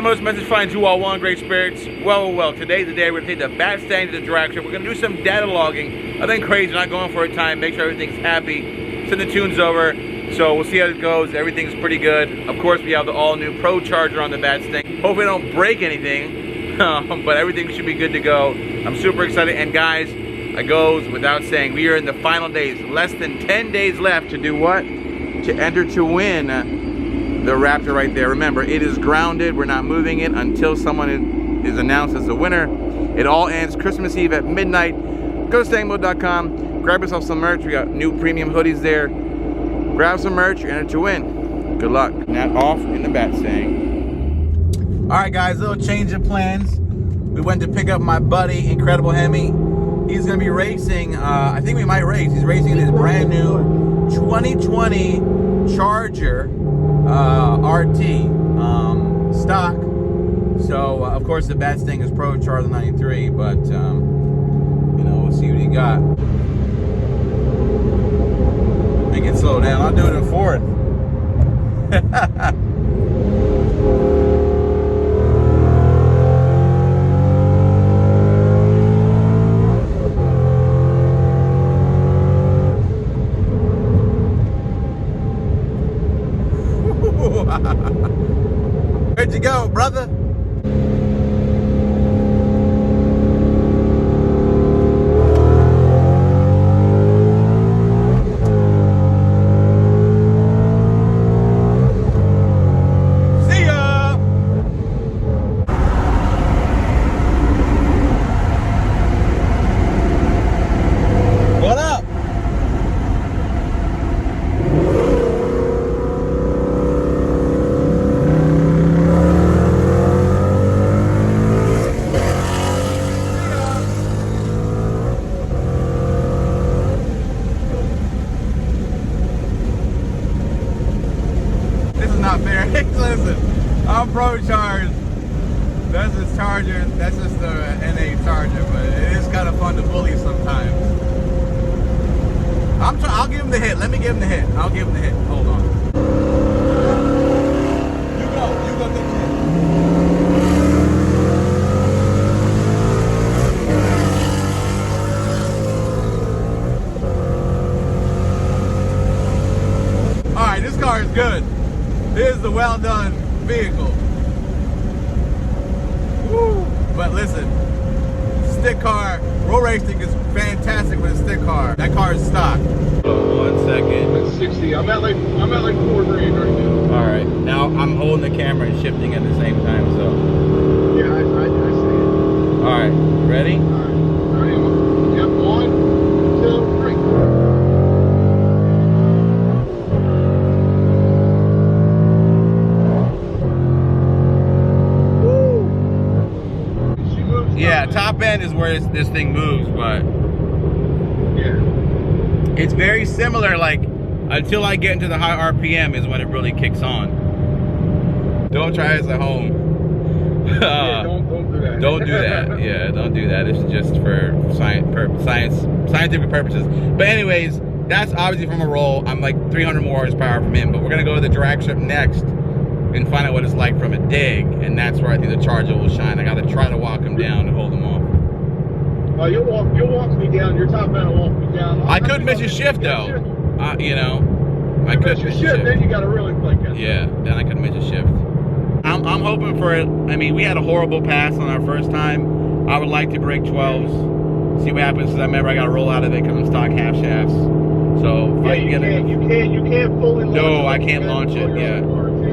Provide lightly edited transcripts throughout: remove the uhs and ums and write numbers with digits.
StangMode, message finds you all one great spirits. Well, today's the day we're going to take the BAT-STANG to the drag strip. We're going to do some data logging. Nothing crazy, not going for a time. Make sure everything's happy. Send the tunes over. So we'll see how it goes. Everything's pretty good. Of course, we have the all-new Procharged on the BAT-STANG. Hopefully I don't break anything, but everything should be good to go. I'm super excited. And guys, it goes without saying, we are in the final days. Less than 10 days left to do what? To enter to win the Raptor right there. Remember, it is grounded. We're not moving it until someone is announced as the winner. It all ends Christmas Eve at midnight. Go to StangMode.com. Grab yourself some merch. We got new premium hoodies there. Grab some merch, you're enter to win. Good luck. Now off in the BAT-STANG. All right, guys, little change of plans. We went to pick up my buddy, Incredible Hemi. He's gonna be racing, I think we might race. He's racing in his brand new 2020 Charger RT stock. So, of course, the BAT-STANG is Procharged 93, but, you know, we'll see what he got. Make it slow down. I'll do it in fourth. Where'd you go, brother? Not fair. Listen, I'm Procharged. That's his Charger. That's just the NA Charger, but it is kind of fun to bully sometimes. I'll give him the hit. Let me give him the hit. I'll give him the hit. Hold on. You go get the hit. All right, this car is good. This is the well-done vehicle. Woo. But listen, stick car, road racing is fantastic with a stick car. That car is stock. 1 second. At 60. I'm at like 4 grand right now. All right. Now I'm holding the camera and shifting at the same time, so. Yeah, I see it. All right. Ready? All right. Yep. 1, 2, 3. Yeah, top end is where this thing moves, but yeah, it's very similar. Like until I get into the high RPM is when it really kicks on. Don't try this at home. Yeah, don't do that. Don't do that. Yeah, don't do that. This is just for scientific purposes. But anyways, that's obviously from a roll. I'm like 300 more horsepower from him. But we're gonna go to the drag strip next and find out what it's like from a dig, and that's where I think the Charger will shine. I gotta try to walk him down and hold him off. Oh, you'll walk me down. Your top end will walk me down. I could miss a shift though. You know, I could miss a shift. Then you gotta really play catch. Yeah, then I could miss a shift. I'm hoping for it. I mean, we had a horrible pass on our first time. I would like to break 12s. See what happens. Because I remember I got to roll out of it because I'm stock half shafts. So if I can get it, you can't fully launch it. No, I can't launch it. Yeah.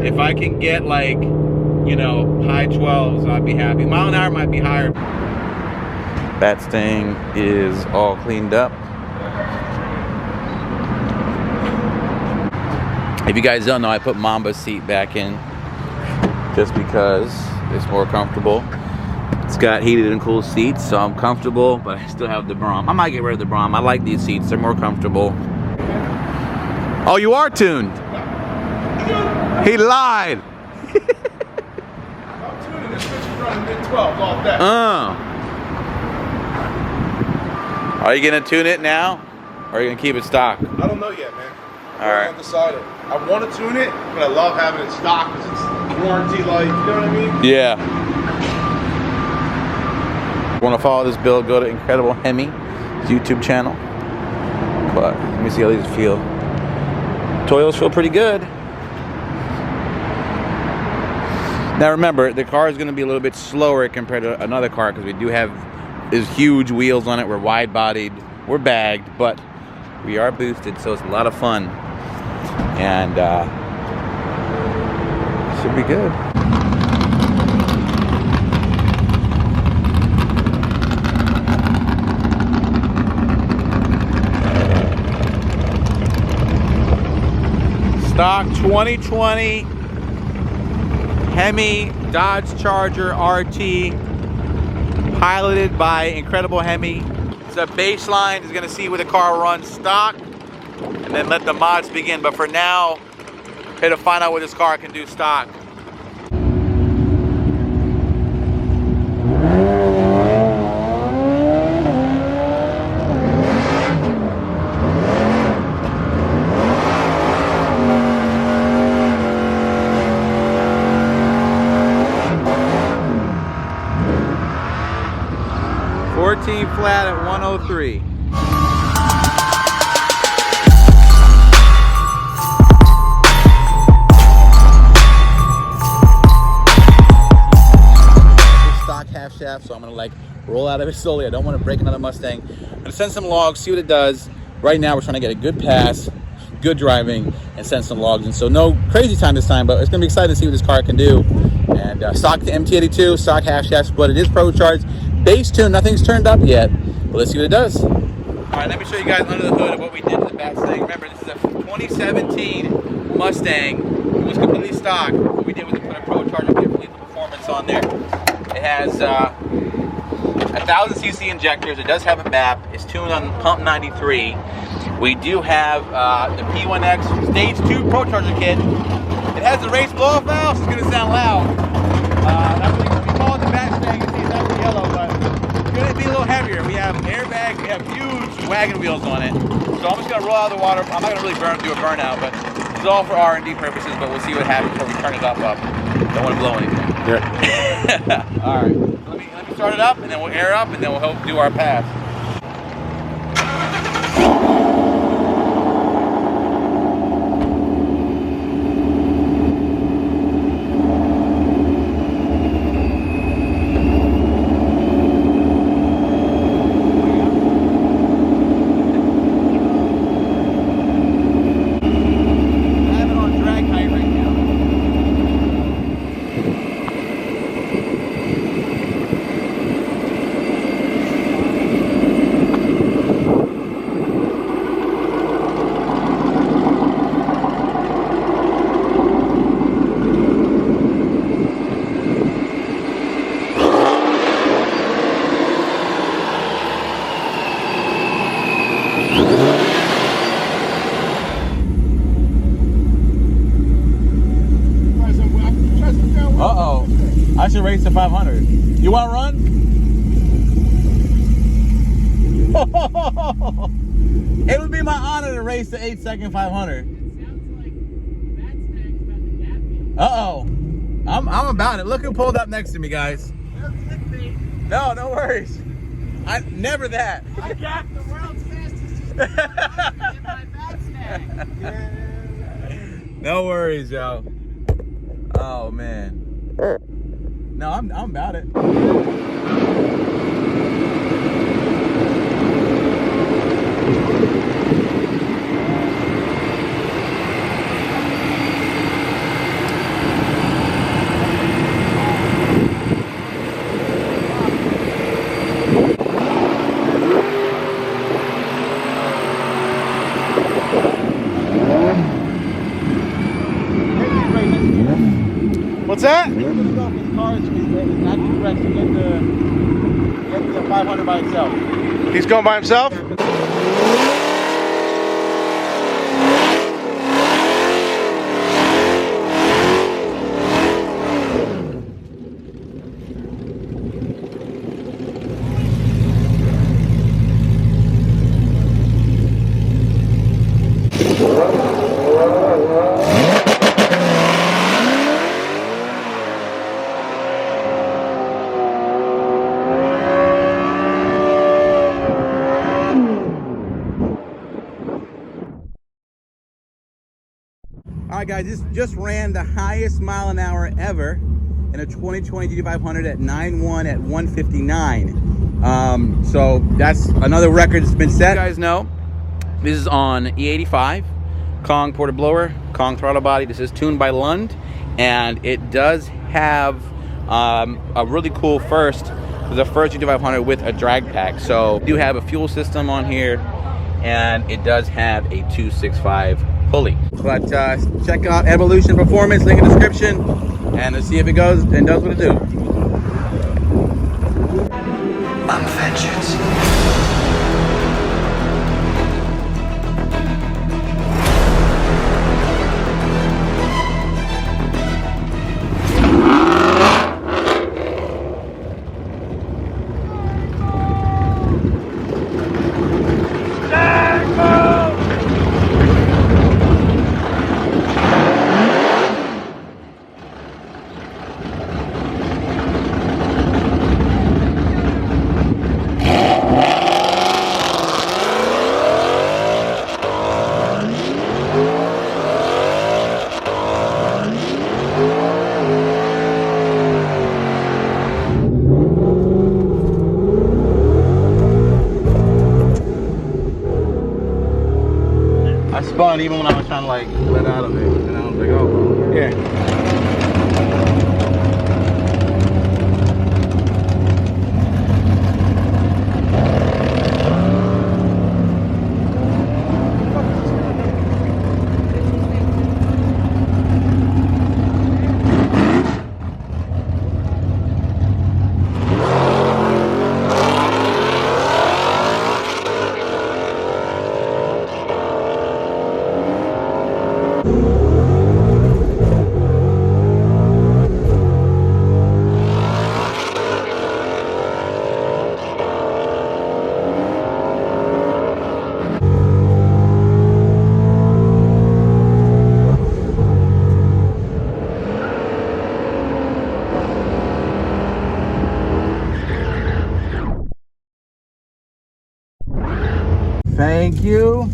If I can get like, you know, high 12s, I'd be happy. Mile an hour might be higher. BAT-STANG is all cleaned up. If you guys don't know, I put Mamba's seat back in just because it's more comfortable. It's got heated and cooled seats, so I'm comfortable, but I still have the Brom. I might get rid of the Brom. I like these seats. They're more comfortable. Oh, you are tuned. He lied. I'm tuning this bitch running mid-12 all day. Are you gonna tune it now, or are you gonna keep it stock? I don't know yet, man. right. Undecided. I want to tune it, but I love having it stock because it's warranty like, you know what I mean? Yeah. Want to follow this build, go to Incredible Hemi YouTube channel. But let me see how these feel. Toyos feel pretty good. Now remember, the car is going to be a little bit slower compared to another car because we do have these huge wheels on it. We're wide-bodied, we're bagged, but we are boosted, so it's a lot of fun. And should be good. Stock 2020 Hemi Dodge Charger RT, piloted by Incredible Hemi. It's a baseline. Is going to see where the car runs stock, and then let the mods begin. But for now, here to find out what this car can do stock. Flat at 103. Stock half shaft, so I'm gonna like roll out of it slowly. I don't want to break another Mustang. I'm gonna send some logs, see what it does. Right now we're trying to get a good pass, good driving, and send some logs. And so no crazy time this time, but it's gonna be exciting to see what this car can do. And stock to MT82, stock half shafts, but it is Procharged. Base tune, nothing's turned up yet, but let's see what it does. All right, let me show you guys under the hood of what we did to the BAT-STANG. Remember, this is a 2017 Mustang. It was completely stock. What we did was put a Procharged to get lethal performance on there. It has 1,000cc injectors. It does have a MAP. It's tuned on pump 93. We do have the P1X Stage 2 Procharger kit. It has the race blow-off valve, so it's going to sound loud. That's what we call it the BAT-STANG. You see it's actually yellow, but it's going to be a little heavier. We have airbags. We have huge wagon wheels on it. So I'm just going to roll out of the water. I'm not going to really do a burnout, but it's all for R&D purposes, but we'll see what happens before we turn it up. Don't want to blow anything. Yeah. All right. Let me start it up, and then we'll air up, and then we'll help do our pass. I should race the 500. You want to run? It would be my honor to race the 8-second 500. It sounds like BAT-STANG's about to gap me. Uh-oh. I'm about it. Look who pulled up next to me, guys. No, no worries. Never that. I gapped the world's fastest in my BAT-STANG. No worries, yo. Oh, man. No, I'm about it. What's that? We're gonna go for the cars. It's not correct to get the 500 by itself. He's going by himself? right, guys, this just ran the highest mile an hour ever in a 2020 GT500 at 9.1 at 159. So that's another record that's been set. You guys know, this is on E85, Kong ported blower, Kong throttle body. This is tuned by Lund, and it does have a really cool first. The first GT500 with a drag pack. So we do have a fuel system on here, and it does have a 265 pulley. But check out Evolution Performance, link in the description, and let's see if it goes and does what it do. I'm vengeance. I spun even when I was trying to like let out of it, and I was like, oh, yeah. Thank you.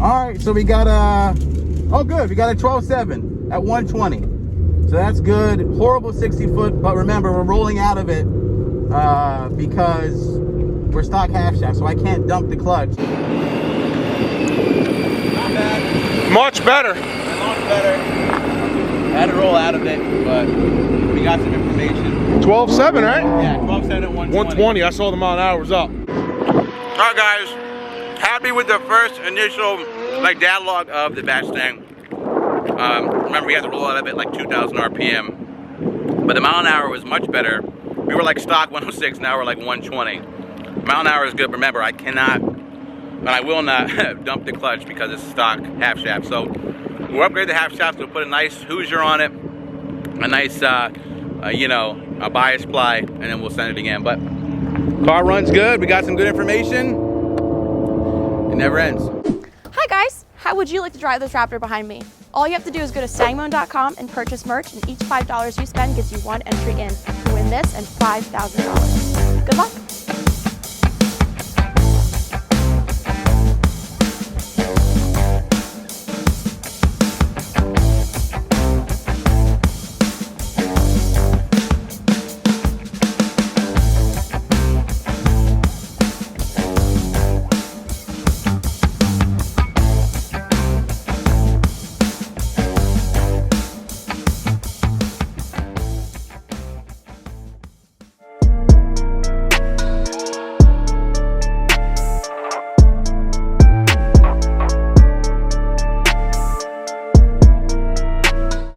All right, so we got oh good, we got a 12.7 at 120. So that's good. Horrible 60 foot, but remember, we're rolling out of it because we're stock half shaft, so I can't dump the clutch. Not bad. Much better. Much better. I had to roll out of it, but we got some information. 12.7, right? Yeah, 12.7 at 120. 120. I saw the mile an hour was up. All right, guys, happy with the first initial like data log of the BAT-STANG. Remember, we had to roll out of it like 2,000 RPM, but the mile an hour was much better. We were like stock 106, now we're like 120. Mile an hour is good. Remember, I cannot, and I will not dump the clutch because it's stock half shaft. So we'll upgrade the half shaft. We'll put a nice Hoosier on it, a nice, you know, a bias ply, and then we'll send it again. But car runs good. We got some good information. It never ends. Hi guys, how would you like to drive this Raptor behind me? All you have to do is go to StangMode.com and purchase merch, and each $5 you spend gives you one entry in to win this and $5,000. Good luck.